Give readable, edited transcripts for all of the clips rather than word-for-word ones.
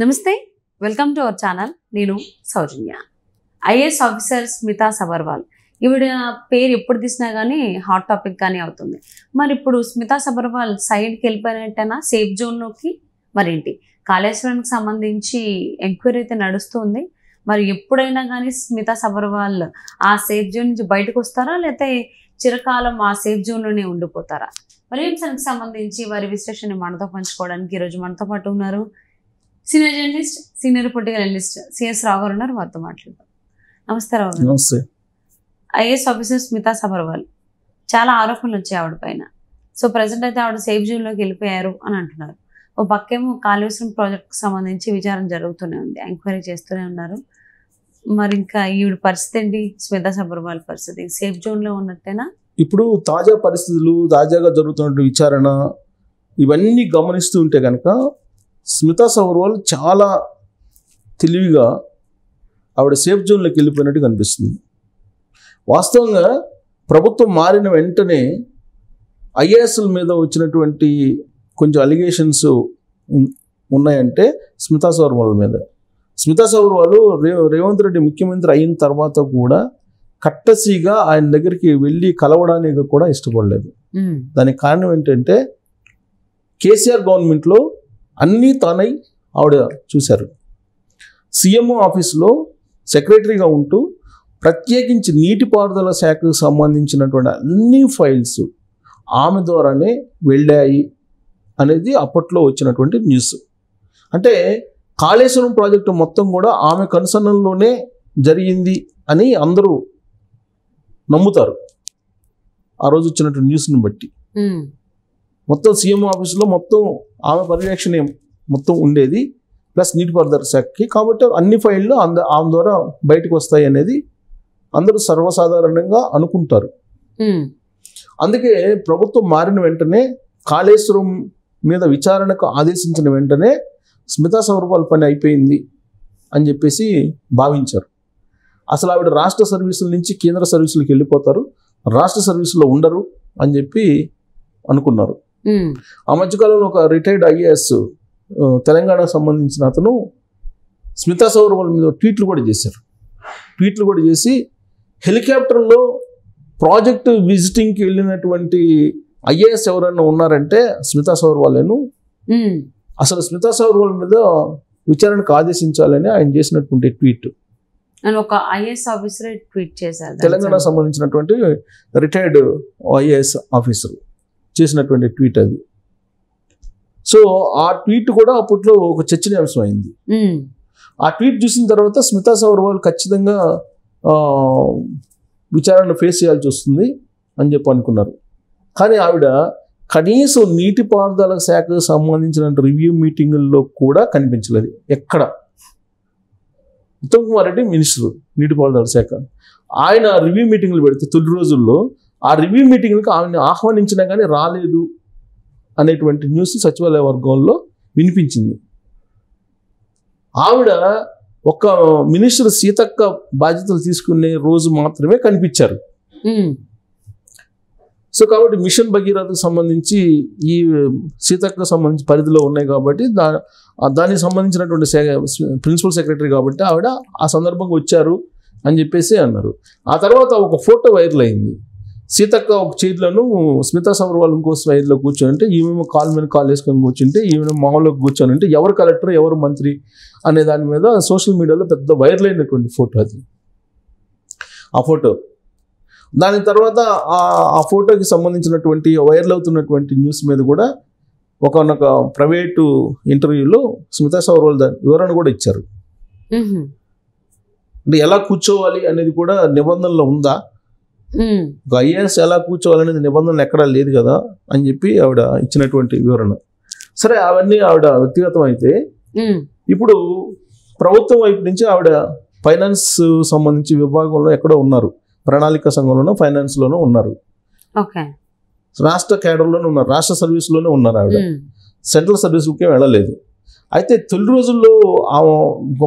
నమస్తే, welcome to our channel. నేను సౌజన్య. IAS officer Smita Sabharwal ఈవిడ పేరు ఎప్పుడు తీసినా కానీ హాట్ టాపిక్ కానీ అవుతుంది. మరి ఇప్పుడు స్మితా సబర్వాల్ సైడ్కి వెళ్ళిపోయినట్టేనా, సేఫ్ జోన్లోకి? మరేంటి, కాళేశ్వరానికి సంబంధించి ఎంక్వైరీ అయితే నడుస్తుంది. మరి ఎప్పుడైనా కానీ స్మితా సబర్వాల్ ఆ సేఫ్ జోన్ నుంచి బయటకు వస్తారా, లేకపోతే చిరకాలం ఆ సేఫ్ జోన్లోనే ఉండిపోతారా? మరి ఈ అంశానికి సంబంధించి వారి విశ్లేషణ మనతో పంచుకోవడానికి ఈరోజు మనతో పాటు ఉన్నారు senior journalist, senior political analyst CS Rao garu ఉన్నారు. వారితో మాట్లాడతాం. నమస్తే రావు గారు. నమస్తే. ఐఏఎస్ ఆఫీసర్ స్మితా సబర్వాల్ చాలా ఆరోపణలు వచ్చాయి ఆవిడ పైన. సో ప్రజెంట్ అయితే ఆవిడ సేఫ్ జోన్లోకి వెళ్ళిపోయారు అని అంటున్నారు. ఓ పక్కేమో కాళేశ్వరం ప్రాజెక్ట్కి సంబంధించి విచారణ జరుగుతూనే ఉంది, ఎంక్వైరీ చేస్తూనే ఉన్నారు. మరి ఇంకా ఈవిడ పరిస్థితి ఏంటి, స్మితా సబర్వాల్ పరిస్థితి సేఫ్ జోన్లో ఉన్నట్టేనా? ఇప్పుడు తాజా పరిస్థితులు, తాజాగా జరుగుతున్న విచారణ ఇవన్నీ గమనిస్తూ ఉంటే కనుక స్మితా సబర్వాల్ చాలా తెలివిగా ఆవిడ సేఫ్ జోన్లోకి వెళ్ళిపోయినట్టు కనిపిస్తుంది. వాస్తవంగా ప్రభుత్వం మారిన వెంటనే ఐఏఎస్ల మీద వచ్చినటువంటి కొంచెం అలిగేషన్స్ ఉన్నాయంటే స్మితా సబర్వాల్ మీద. స్మితా సబర్వాల్ రేవంత్ రెడ్డి ముఖ్యమంత్రి అయిన తర్వాత కూడా కట్టసిగా ఆయన దగ్గరికి వెళ్ళి కలవడానికి కూడా ఇష్టపడలేదు. దానికి కారణం ఏంటంటే కేసీఆర్ గవర్నమెంట్లో అన్నీ తానై ఆవిడ చూశారు. సీఎంఓ ఆఫీస్లో సెక్రటరీగా ఉంటూ ప్రత్యేకించి నీటిపారుదల శాఖకు సంబంధించినటువంటి అన్ని ఫైల్స్ ఆమె ద్వారానే వెళ్ళాయి అనేది అప్పట్లో వచ్చినటువంటి న్యూస్. అంటే కాళేశ్వరం ప్రాజెక్టు మొత్తం కూడా ఆమె కన్సర్న్లోనే జరిగింది అని అందరూ నమ్ముతారు ఆ రోజు వచ్చినటువంటి న్యూస్ని బట్టి. మొత్తం సీఎం ఆఫీసులో మొత్తం ఆమె పర్యవేక్షణ మొత్తం ఉండేది, ప్లస్ నీటిపారుదల శాఖకి. కాబట్టి అన్ని ఫైళ్ళు ఆమె ద్వారా బయటకు వస్తాయి అనేది అందరూ సర్వసాధారణంగా అనుకుంటారు. అందుకే ప్రభుత్వం మారిన వెంటనే కాళేశ్వరం మీద విచారణకు ఆదేశించిన వెంటనే స్మితా సబర్వాల్ పని అయిపోయింది అని చెప్పేసి భావించారు. అసలు ఆవిడ రాష్ట్ర సర్వీసుల నుంచి కేంద్ర సర్వీసులకు వెళ్ళిపోతారు, రాష్ట్ర సర్వీసులో ఉండరు అని చెప్పి అనుకున్నారు. ఆ మధ్యకాలంలో ఒక రిటైర్డ్ ఐఏఎస్ తెలంగాణకు సంబంధించిన అతను స్మితా సబర్వాల్ మీద ట్వీట్లు కూడా చేశారు. ట్వీట్లు కూడా చేసి హెలికాప్టర్లో ప్రాజెక్టు విజిటింగ్కి వెళ్ళినటువంటి ఐఏఎస్ ఎవరైనా ఉన్నారంటే స్మితా సబర్వాలేను, అసలు స్మితా సబర్వాల్ మీద విచారణకు ఆదేశించాలని ఆయన చేసినటువంటి ట్వీట్. ఒక ఐఏఎస్ ఆఫీసర్ ట్వీట్ చేశారు, తెలంగాణకు సంబంధించినటువంటి రిటైర్డ్ ఐఏఎస్ ఆఫీసర్ చేసినటువంటి ట్వీట్ అది. సో ఆ ట్వీట్ కూడా అప్పట్లో ఒక చర్చనీయాంశం అయింది. ఆ ట్వీట్ చూసిన తర్వాత స్మితా సబర్వాల్ ఖచ్చితంగా విచారణ ఫేస్ చేయాల్సి వస్తుంది అని చెప్పి అనుకున్నారు. కానీ ఆవిడ కనీసం నీటిపారుదల శాఖకు సంబంధించిన రివ్యూ మీటింగుల్లో కూడా కనిపించలేదు ఎక్కడ. ఉత్తమ్ కుమార్ రెడ్డి మినిస్టర్ నీటిపారుదల శాఖ, ఆయన రివ్యూ మీటింగ్లు పెడితే తొలి రోజుల్లో ఆ రివ్యూ మీటింగ్లకు ఆమెను ఆహ్వానించినా కానీ రాలేదు అనేటువంటి న్యూస్ సచివాలయ వర్గంలో వినిపించింది. ఆవిడ ఒక మినిస్టర్ సీతక్క బాధ్యతలు తీసుకునే రోజు మాత్రమే కనిపించారు. సో కాబట్టి మిషన్ భగీరథకు సంబంధించి ఈ సీతక్కకు సంబంధించి పరిధిలో ఉన్నాయి కాబట్టి దానికి సంబంధించినటువంటి ప్రిన్సిపల్ సెక్రటరీ కాబట్టి ఆవిడ ఆ సందర్భంగా వచ్చారు అని చెప్పేసి అన్నారు. ఆ తర్వాత ఒక ఫోటో వైరల్ అయింది. సీతక్క ఒక చైర్లోను స్మితా సబర్వాల్ ఇంకో సైడ్లో కూర్చొని ఉంటే, ఈమె కాల్ మీద కాల్ వేసుకొని కూర్చుంటే, ఈమె మామూలుగా కూర్చొని ఉంటే, ఎవరు కలెక్టర్ ఎవరు మంత్రి అనే దాని మీద సోషల్ మీడియాలో పెద్ద వైరల్ అయినటువంటి ఫోటో అది. ఆ ఫోటో దాని తర్వాత ఆ ఫోటోకి సంబంధించినటువంటి వైరల్ అవుతున్నటువంటి న్యూస్ మీద కూడా ఒకనొక ప్రైవేటు ఇంటర్వ్యూలో స్మితా సబర్వాల్ దాని వివరణ కూడా ఇచ్చారు. అంటే ఎలా కూర్చోవాలి అనేది కూడా నిబంధనలో ఉందా, ఒక ఐఏఎస్ ఎలా కూర్చోవాలనేది నిబంధనలు ఎక్కడా లేదు కదా అని చెప్పి ఆవిడ ఇచ్చినటువంటి వివరణ. సరే, అవన్నీ ఆవిడ వ్యక్తిగతం అయితే, ఇప్పుడు ప్రభుత్వం వైపు నుంచి ఆవిడ ఫైనాన్స్ సంబంధించి విభాగంలో ఎక్కడో ఉన్నారు, ప్రణాళిక సంఘంలోనూ ఫైనాన్స్లోనూ ఉన్నారు, రాష్ట్ర కేడర్లోనే ఉన్నారు, రాష్ట్ర సర్వీస్లోనే ఉన్నారు. ఆవిడ సెంట్రల్ సర్వీసులకే వెళ్ళలేదు. అయితే తొలి రోజుల్లో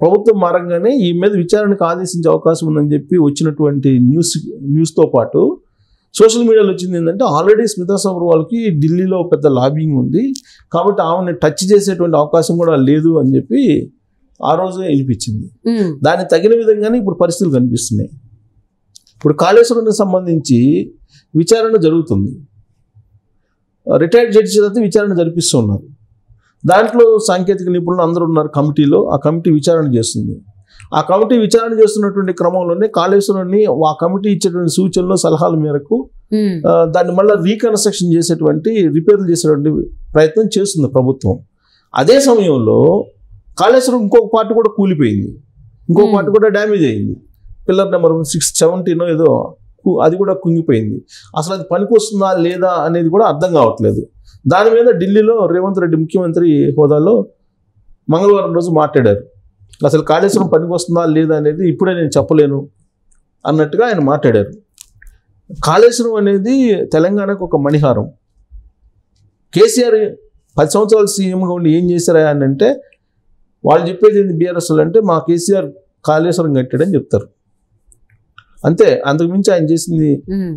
ప్రభుత్వం మారంగానే ఈ మీద విచారణకు ఆదేశించే అవకాశం ఉందని చెప్పి వచ్చినటువంటి న్యూస్తో పాటు సోషల్ మీడియాలో వచ్చింది ఏంటంటే ఆల్రెడీ స్మితా సబర్వాల్కి ఢిల్లీలో పెద్ద లాబింగ్ ఉంది, కాబట్టి ఆమెను టచ్ చేసేటువంటి అవకాశం కూడా లేదు అని చెప్పి ఆ రోజే వినిపించింది. దానికి తగిన విధంగానే ఇప్పుడు పరిస్థితులు కనిపిస్తున్నాయి. ఇప్పుడు కాళేశ్వరానికి సంబంధించి విచారణ జరుగుతుంది. రిటైర్డ్ జడ్జి చేత విచారణ జరిపిస్తూ ఉన్నారు. దాంట్లో సాంకేతిక నిపుణులు అందరూ ఉన్నారు కమిటీలో. ఆ కమిటీ విచారణ చేస్తుంది. ఆ కమిటీ విచారణ చేస్తున్నటువంటి క్రమంలోనే కాళేశ్వరాన్ని ఆ కమిటీ ఇచ్చేటువంటి సూచనలు సలహాల మేరకు దాన్ని మళ్ళీ రీకన్స్ట్రక్షన్ చేసేటువంటి రిపేర్లు చేసేటువంటి ప్రయత్నం చేస్తుంది ప్రభుత్వం. అదే సమయంలో కాళేశ్వరం ఇంకొక పార్ట్ కూడా కూలిపోయింది, ఇంకొక పార్ట్ కూడా డ్యామేజ్ అయింది. పిల్లర్ నెంబర్ 670 ఏదో అది కూడా కుంగిపోయింది. అసలు అది పనికి వస్తుందా లేదా అనేది కూడా అర్థం కావట్లేదు. దాని మీద ఢిల్లీలో రేవంత్ రెడ్డి ముఖ్యమంత్రి హోదాలో మంగళవారం రోజు మాట్లాడారు. అసలు కాళేశ్వరం పనికి వస్తుందా లేదా అనేది ఇప్పుడే నేను చెప్పలేను అన్నట్టుగా ఆయన మాట్లాడారు. కాళేశ్వరం అనేది తెలంగాణకు ఒక మణిహారం. కేసీఆర్ 10 సంవత్సరాలు సీఎంగా ఉండి ఏం చేశారా అని అంటే వాళ్ళు చెప్పేది ఏంది బీఆర్ఎస్ అంటే మా కేసీఆర్ కాళేశ్వరం కట్టాడని చెప్తారు. అంతే, అంతకుమించి ఆయన చేసింది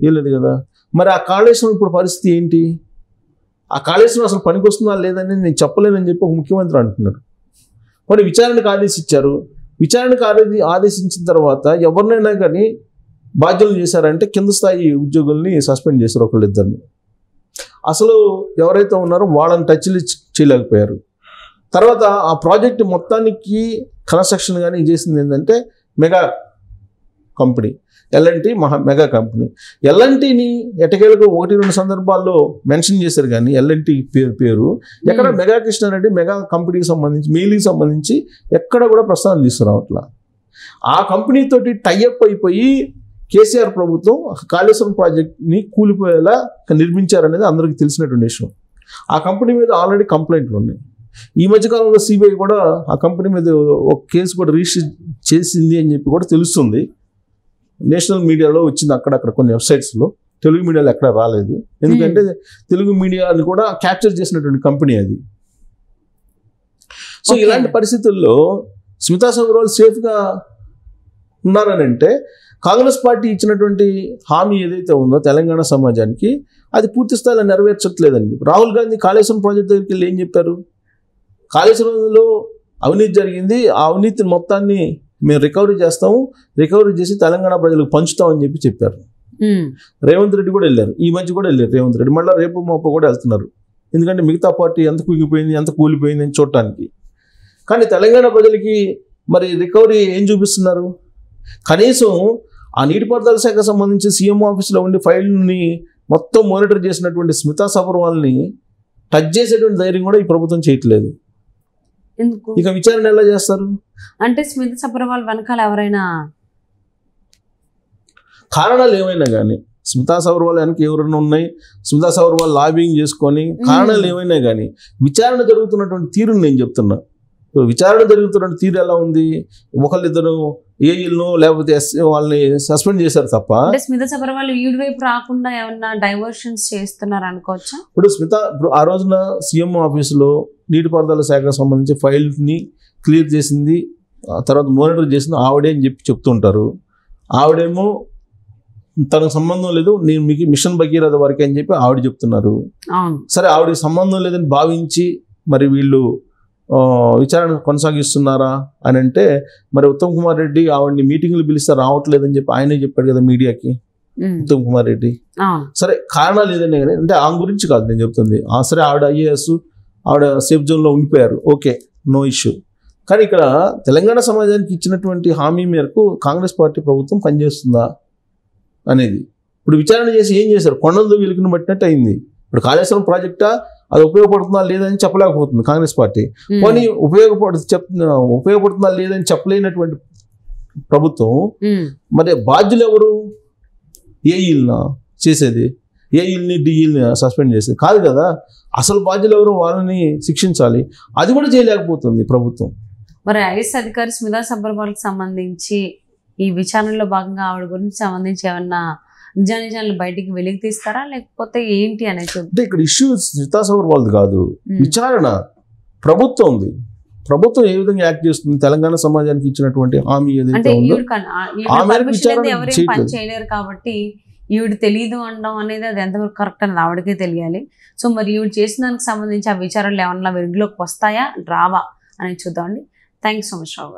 ఏం లేదు కదా. మరి ఆ కాళేశ్వరం ఇప్పుడు పరిస్థితి ఏంటి? ఆ కాళేశ్వరం అసలు పనికి వస్తుందా లేదని నేను చెప్పలేనని చెప్పి ఒక ముఖ్యమంత్రి అంటున్నారు. మరి విచారణకు ఆదేశించారు. విచారణకు ఆదేశించిన తర్వాత ఎవరినైనా కానీ బాధ్యులు చేశారంటే కింద స్థాయి ఉద్యోగుల్ని సస్పెండ్ చేశారు, ఒకళ్ళిద్దరిని. అసలు ఎవరైతే ఉన్నారో వాళ్ళని టచ్లు చేయలేకపోయారు. తర్వాత ఆ ప్రాజెక్ట్ మొత్తానికి కన్స్ట్రక్షన్ కానీ చేసింది ఏంటంటే mega company, LNT mega company. ఎల్ఎన్టీని ఎటకేలకు 1-2 సందర్భాల్లో మెన్షన్ చేశారు, కానీ ఎల్ఎన్టీ పేరు ఎక్కడ మెగా కృష్ణారెడ్డి మెగా కంపెనీకి సంబంధించి మెయిల్కి సంబంధించి ఎక్కడ కూడా ప్రస్తావన తీసుకురావట్లా. ఆ కంపెనీతోటి టైఅప్ అయిపోయి కేసీఆర్ ప్రభుత్వం కాళేశ్వరం ప్రాజెక్ట్ని కూలిపోయేలా నిర్మించారనేది అందరికీ తెలిసినటువంటి విషయం. ఆ కంపెనీ మీద ఆల్రెడీ కంప్లైంట్లు ఉన్నాయి. ఈ మధ్యకాలంలో సిబిఐ కూడా ఆ కంపెనీ మీద ఒక కేసు కూడా రిజిస్టర్ చేసింది అని చెప్పి కూడా తెలుస్తుంది. నేషనల్ మీడియాలో వచ్చింది, అక్కడక్కడ కొన్ని వెబ్సైట్స్లో. తెలుగు మీడియాలో ఎక్కడ రాలేదు, ఎందుకంటే తెలుగు మీడియాని కూడా క్యాప్చర్ చేసినటువంటి కంపెనీ అది. సో ఇలాంటి పరిస్థితుల్లో స్మితా సబర్వాల్ సేఫ్గా ఉన్నారని అంటే కాంగ్రెస్ పార్టీ ఇచ్చినటువంటి హామీ ఏదైతే ఉందో తెలంగాణ సమాజానికి అది పూర్తి స్థాయిలో నెరవేర్చట్లేదండి. రాహుల్ గాంధీ కాళేశ్వరం ప్రాజెక్ట్ దగ్గరికి వెళ్ళి ఏం చెప్పారు? కాళేశ్వరంలో అవినీతి జరిగింది, ఆ అవినీతి మొత్తాన్ని మేము రికవరీ చేస్తాము, రికవరీ చేసి తెలంగాణ ప్రజలకు పంచుతామని చెప్పారు. రేవంత్ రెడ్డి కూడా వెళ్ళారు, ఈ మధ్య కూడా వెళ్ళారు రేవంత్ రెడ్డి. మళ్ళీ రేపు మాపు కూడా వెళ్తున్నారు, ఎందుకంటే మిగతా పార్టీ ఎంత కుంగిపోయింది ఎంత కూలిపోయింది అని చూడటానికి. కానీ తెలంగాణ ప్రజలకి మరి రికవరీ ఏం చూపిస్తున్నారు? కనీసం ఆ నీటిపారుదల శాఖ సంబంధించి సీఎం ఆఫీస్లో ఉండి ఫైల్ని మొత్తం మానిటర్ చేసినటువంటి స్మితా సబర్వాల్ని టచ్ చేసేటువంటి ధైర్యం కూడా ఈ ప్రభుత్వం చేయట్లేదు. ఎందుకు ఇక విచారణ ఎలా చేస్తారు? అంటే స్మితా సబర్వాల్ వెనకాల ఎవరైనా కారణాలు ఏమైనా కానీ, స్మితా సబర్వాల్ వెనక ఎవరైనా ఉన్నాయి, స్మితా సబర్వాల్ లాబింగ్ చేసుకొని కారణాలు ఏమైనా కానీ విచారణ జరుగుతున్నటువంటి తీరుని నేను చెప్తున్నా. విచారణ జరుగుతున్న తీరు ఎలా ఉంది? ఒకళ్ళిద్దరు ఏఈలను లేకపోతే వాళ్ళని సస్పెండ్ చేశారు తప్ప స్మితా సబర్వాల్ ఈడు వైపు రాకుండా ఏమన్నా డైవర్షన్స్ చేస్తున్నారు అనుకోవచ్చా? ఇప్పుడు ఆ రోజున సీఎం ఆఫీసులో నీటిపారుదల శాఖకు సంబంధించి ఫైల్ని క్లియర్ చేసింది, తర్వాత మానిటర్ చేసింది ఆవిడే అని చెప్తుంటారు. ఆవిడేమో తనకు సంబంధం లేదు, నేను మీకు మిషన్ భగీరథ వరకే అని చెప్పి ఆవిడ చెప్తున్నారు. సరే, ఆవిడకి సంబంధం లేదని భావించి మరి వీళ్ళు విచారణ కొనసాగిస్తున్నారా అని అంటే మరి ఉత్తమ్ కుమార్ రెడ్డి ఆవిడని మీటింగ్లు పిలిస్తే రావట్లేదని చెప్పి ఆయనే చెప్పాడు కదా మీడియాకి, ఉత్తమ్ కుమార్ రెడ్డి. సరే, కారణాలు ఏదైనా కానీ అంటే ఆ గురించి కాదు నేను చెప్తుంది. సరే, ఆవిడ ఐఏఎస్, ఆవిడ సేఫ్ జోన్లో ఉండిపోయారు, ఓకే, నో ఇష్యూ. కానీ ఇక్కడ తెలంగాణ సమాజానికి ఇచ్చినటువంటి హామీ మేరకు కాంగ్రెస్ పార్టీ ప్రభుత్వం పనిచేస్తుందా అనేది ఇప్పుడు విచారణ చేసి ఏం చేశారు? కొండలతో వెలుగును పట్టినట్టు అయింది. ఇప్పుడు కాళేశ్వరం ప్రాజెక్టా అది ఉపయోగపడుతుందా లేదని చెప్పలేకపోతుంది కాంగ్రెస్ పార్టీ. పోనీ ఉపయోగపడుతుందా లేదని చెప్పలేనటువంటి ప్రభుత్వం మరి బాధ్యులు ఎవరు? ఏఈల్నా చేసేది? ఏఈల్ని డిఈల్ని సస్పెండ్ చేసేది కాదు కదా. అసలు బాధ్యులు ఎవరు? వాళ్ళని శిక్షించాలి, అది కూడా చేయలేకపోతుంది ప్రభుత్వం. మరి ఐఏఎస్ అధికారి స్మితా సబర్వాల్కి సంబంధించి ఈ విచారణలో భాగంగా ఆవిడ గురించి సంబంధించి ఏమన్నా నిజాలు బయటికి వెలికి తీస్తారా లేకపోతే ఏంటి అనేది? అంటే ఇక్కడ ఇష్యూ స్మితా సబర్వాల్ది కాదు, విచారణ ప్రభుత్వం ఉంది. ప్రభుత్వం ఏ విధంగా యాక్ట్ చేస్తుంది, తెలంగాణ సమాజానికి ఇచ్చినటువంటి హామీ ఏదైతే ఉందో చేయలేరు కాబట్టి ఈవిడ తెలియదు అనడం అనేది అది ఎంతవరకు కరెక్ట్ అనేది ఆవిడకే తెలియాలి. సో మరి ఈవిడ చేసిన దానికి సంబంధించి ఆ విచారణలు ఏమన్నా వెలుగులోకి వస్తాయా రావా అనేది చూద్దామండి. థ్యాంక్స్ సో మచ్ రావు గారు.